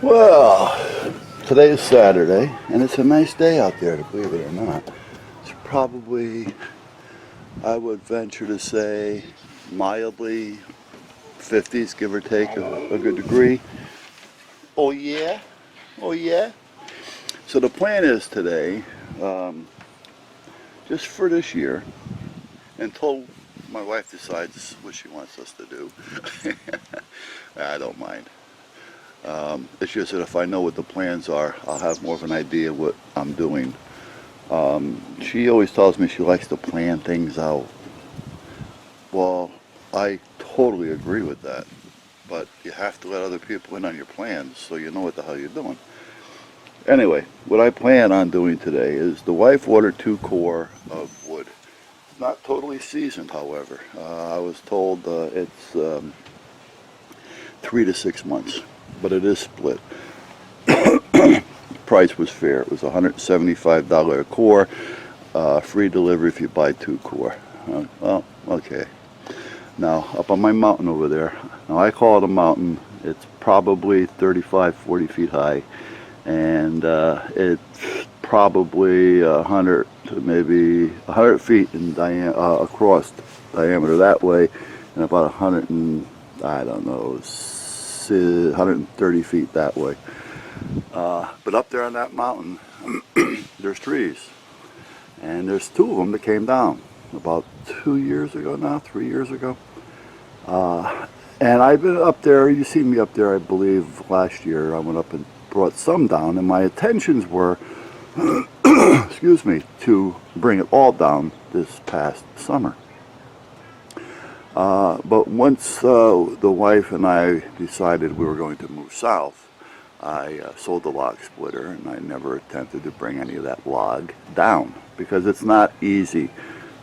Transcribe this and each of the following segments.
Well, today is Saturday, and it's a nice day out there, to believe it or not. It's probably, I would venture to say, mildly 50s, give or take a good degree. Oh yeah? Oh yeah? So the plan is today, um, just for this year, until my wife decides what she wants us to do. I don't mind. It's just that if I know what the plans are, I'll have more of an idea what I'm doing. She always tells me she likes to plan things out. Well, I totally agree with that. But you have to let other people in on your plans so you know what the hell you're doing. Anyway, what I plan on doing today is the wife ordered 2 core of wood. Not totally seasoned, however. I was told it's 3 to 6 months, but it is split. Price was fair. It was $175 a core, free delivery if you buy 2 core. Well, okay. Now, up on my mountain over there, now I call it a mountain. It's probably 35, 40 feet high, and it's probably 100 to maybe 100 feet in across diameter that way, and about 100 and, I don't know, 130 feet that way. But up there on that mountain, there's trees, and there's 2 of them that came down about 2 years ago now, 3 years ago. And I've been up there, you see me up there, I believe last year. I went up and brought some down, and my intentions were, excuse me, to bring it all down this past summer. But once the wife and I decided we were going to move south, I sold the log splitter, and I never attempted to bring any of that log down, because it's not easy,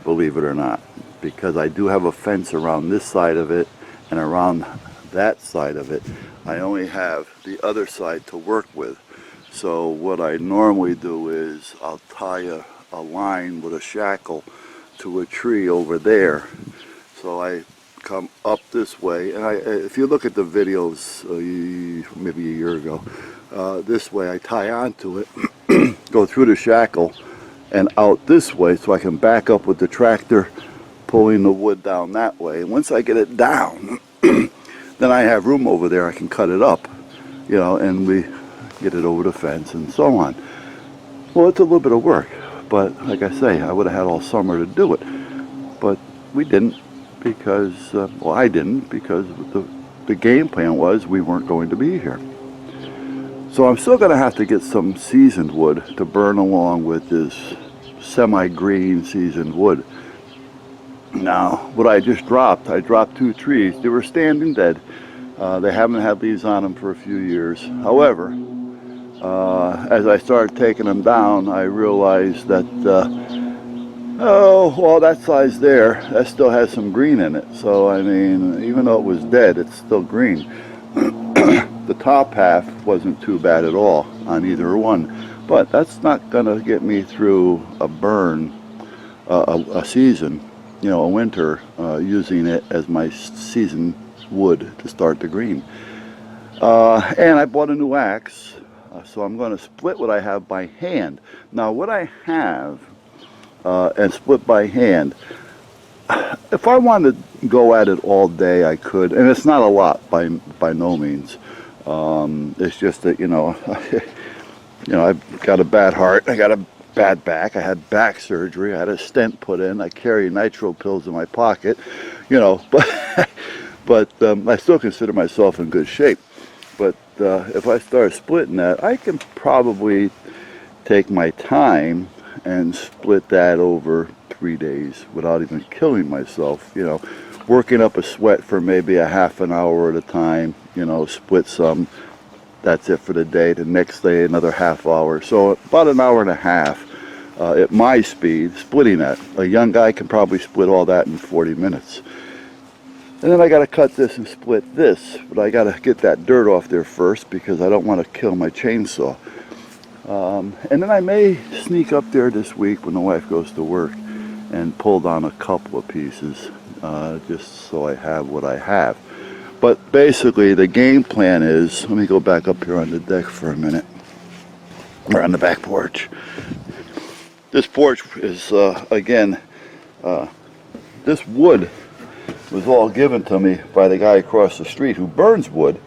believe it or not, because I do have a fence around this side of it and around that side of it. I only have the other side to work with. So what I normally do is I'll tie a line with a shackle to a tree over there. So I come up this way, and if you look at the videos maybe a year ago, this way I tie onto it, go through the shackle and out this way, so I can back up with the tractor pulling the wood down that way. And once I get it down, then I have room over there. I can cut it up, you know, and we get it over the fence and so on. Well, it's a little bit of work, but like I say, I would have had all summer to do it, but we didn't, because well, I didn't, because the game plan was we weren't going to be here. So I'm still going to have to get some seasoned wood to burn along with this semi-green seasoned wood. Now, what I dropped 2 trees. They were standing dead. They haven't had leaves on them for a few years. However, as I started taking them down, I realized that, oh, well, that size there, that still has some green in it. So, I mean, even though it was dead, it's still green. The top half wasn't too bad at all on either one, but that's not going to get me through a burn, a season, you know, a winter, using it as my season wood to start the green. And I bought a new axe, so I'm going to split what I have by hand. Now, what I have and split by hand, if I wanted to go at it all day, I could, and it's not a lot by no means. It's just that, you know, I've got a bad heart, I got a bad back, I had back surgery, I had a stent put in, I carry nitro pills in my pocket, you know, but I still consider myself in good shape. But if I start splitting that, I can probably take my time and split that over 3 days without even killing myself, you know, working up a sweat for maybe a half an hour at a time, you know, split some, that's it for the day. The next day, another half hour. So about an hour and a half at my speed, splitting that. A young guy can probably split all that in 40 minutes. And then I got to cut this and split this, but I got to get that dirt off there first because I don't want to kill my chainsaw. And then I may sneak up there this week when the wife goes to work and pull down a couple of pieces, just so I have what I have. But basically the game plan is, let me go back up here on the deck for a minute, or on the back porch. This porch is, again, this wood was all given to me by the guy across the street who burns wood.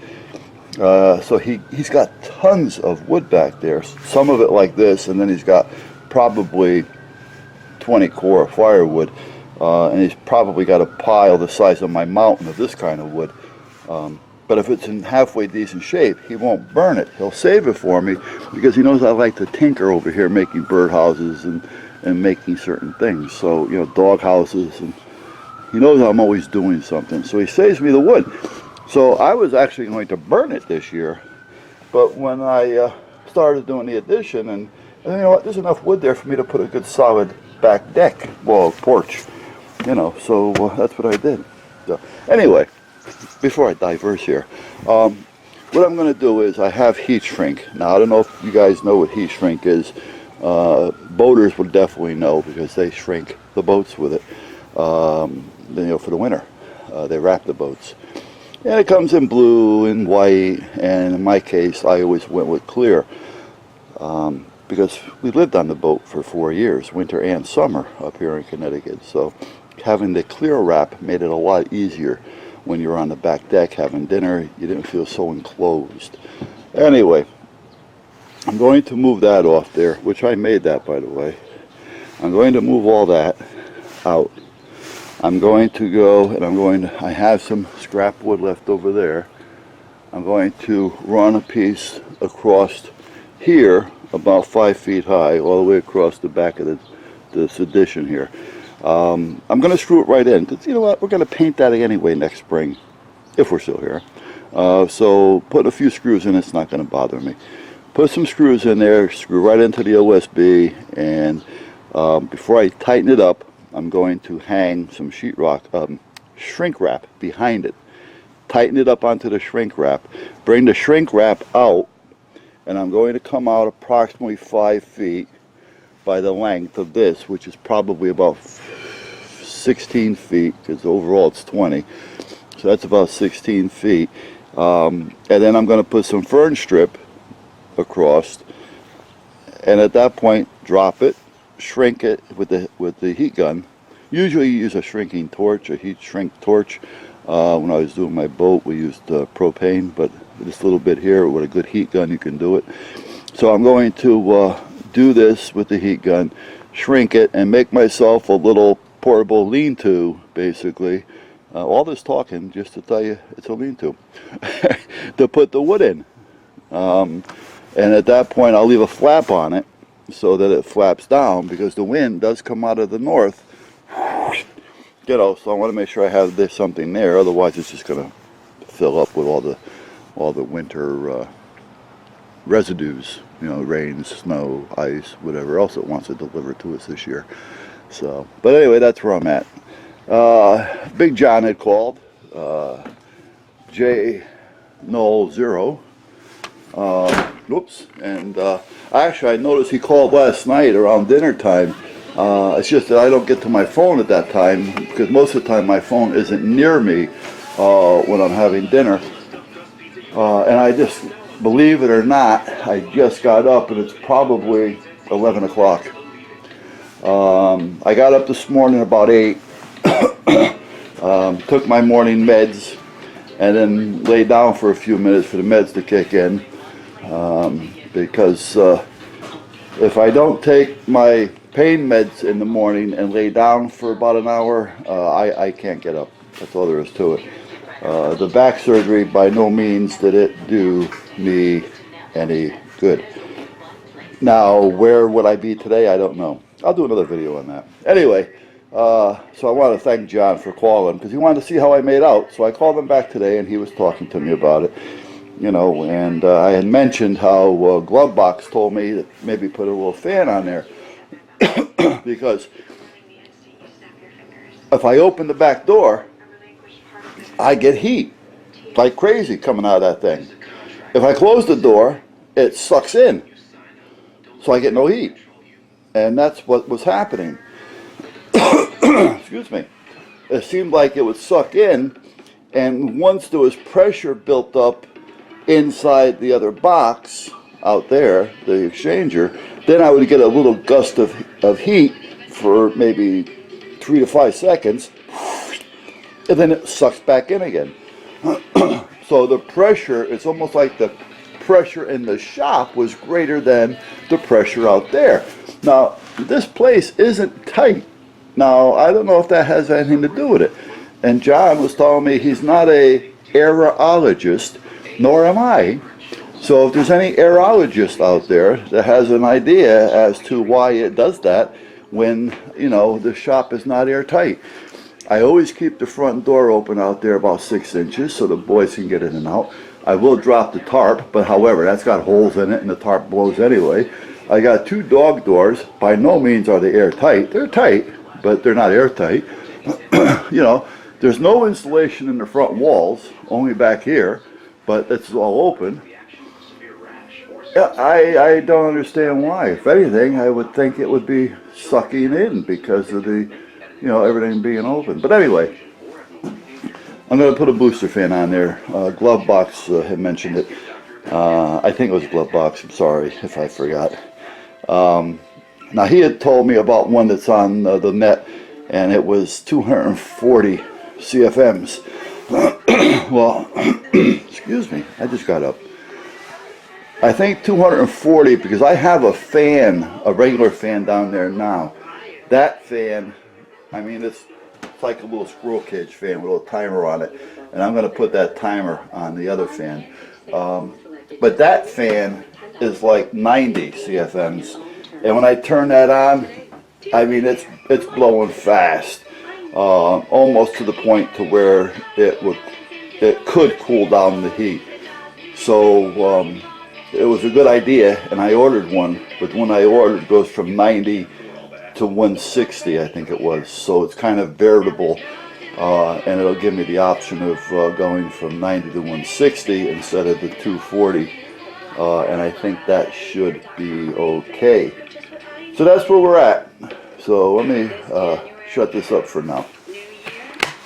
So he's got tons of wood back there, some of it like this, and then he's got probably 20 core of firewood, and he's probably got a pile the size of my mountain of this kind of wood. But if it's in halfway decent shape, he won't burn it. He'll save it for me because he knows I like to tinker over here making birdhouses and making certain things. So, you know, dog houses, and he knows I'm always doing something. So he saves me the wood. So I was actually going to burn it this year, but when I started doing the addition, and you know what, there's enough wood there for me to put a good solid back deck, well, porch, you know, so that's what I did. So anyway, before I diverse here, what I'm going to do is I have heat shrink. Now, I don't know if you guys know what heat shrink is. Boaters would definitely know because they shrink the boats with it, you know, for the winter. They wrap the boats. And it comes in blue and white, and in my case, I always went with clear because we lived on the boat for 4 years, winter and summer up here in Connecticut. So having the clear wrap made it a lot easier. When you're on the back deck having dinner, you didn't feel so enclosed. Anyway, I'm going to move that off there, which I made that, by the way. I'm going to move all that out. I'm going to go, and I have some scrap wood left over there. I'm going to run a piece across here, about 5 feet high, all the way across the back of this addition here. I'm going to screw it right in, because you know what, we're going to paint that anyway next spring, if we're still here. So put a few screws in, it's not going to bother me. Put some screws in there, screw right into the OSB, and before I tighten it up, I'm going to hang some sheetrock, shrink wrap behind it. Tighten it up onto the shrink wrap. Bring the shrink wrap out, and I'm going to come out approximately 5 feet by the length of this, which is probably about 16 feet, because overall it's 20. So that's about 16 feet. And then I'm going to put some fern strip across, and at that point drop it, shrink it with the heat gun. Usually you use a shrinking torch, a heat shrink torch. When I was doing my boat, we used propane, but this little bit here with a good heat gun you can do it. So I'm going to do this with the heat gun, shrink it, and make myself a little portable lean-to, basically. All this talking just to tell you it's a lean-to to put the wood in. And at that point I'll leave a flap on it so that it flaps down, because the wind does come out of the north, you know, so I want to make sure I have something there, otherwise it's just going to fill up with all the winter residues, you know, rain, snow, ice, whatever else it wants to deliver to us this year. So, but anyway, that's where I'm at. Big John had called, J Null 0. Whoops, and actually I noticed he called last night around dinner time. It's just that I don't get to my phone at that time, because most of the time my phone isn't near me when I'm having dinner. And I just, believe it or not, I just got up and it's probably 11 o'clock. I got up this morning about 8, took my morning meds, and then laid down for a few minutes for the meds to kick in. Because if I don't take my pain meds in the morning and lay down for about an hour, I can't get up. That's all there is to it. The back surgery, by no means did it do me any good. Now, where would I be today? I don't know. I'll do another video on that. Anyway, so I want to thank John for calling, because he wanted to see how I made out. So I called him back today, and he was talking to me about it. You know, and I had mentioned how Glovebox told me that maybe put a little fan on there, because if I open the back door, I get heat like crazy coming out of that thing. If I close the door, it sucks in, so I get no heat, and that's what was happening. Excuse me. It seemed like it would suck in, And once there was pressure built up inside the other box out there, the exchanger, then I would get a little gust of heat for maybe 3 to 5 seconds, and then it sucks back in again. So the pressure, it's almost like the pressure in the shop was greater than the pressure out there. Now, this place isn't tight. Now, I don't know if that has anything to do with it. And John was telling me he's not a aerologist, nor am I. So if there's any aerologist out there that has an idea as to why it does that when, you know, the shop is not airtight. I always keep the front door open out there about 6 inches so the boys can get in and out. I will drop the tarp, but however, that's got holes in it and the tarp blows anyway. I got 2 dog doors. By no means are they airtight. They're tight, but they're not airtight. You know, there's no insulation in the front walls, only back here, but it's all open. Yeah, I don't understand why. If anything, I would think it would be sucking in because of the, you know, everything being open. But anyway, I'm going to put a booster fan on there. Glove Box had mentioned it. I think it was Glove Box. I'm sorry if I forgot. Now, he had told me about one that's on the net, and it was 240 CFMs. Well, excuse me, I just got up. I think 240 because I have a fan, a regular fan down there now. That fan, I mean, it's like a little squirrel cage fan with a little timer on it. And I'm going to put that timer on the other fan. But that fan is like 90 CFMs. And when I turn that on, I mean, it's blowing fast. Almost to the point to where it could cool down the heat. So it was a good idea, and I ordered one. But the one I ordered goes from 90 to 160, I think it was. So it's kind of variable, and it'll give me the option of going from 90 to 160 instead of the 240. And I think that should be okay. So that's where we're at. So let me shut this up for now.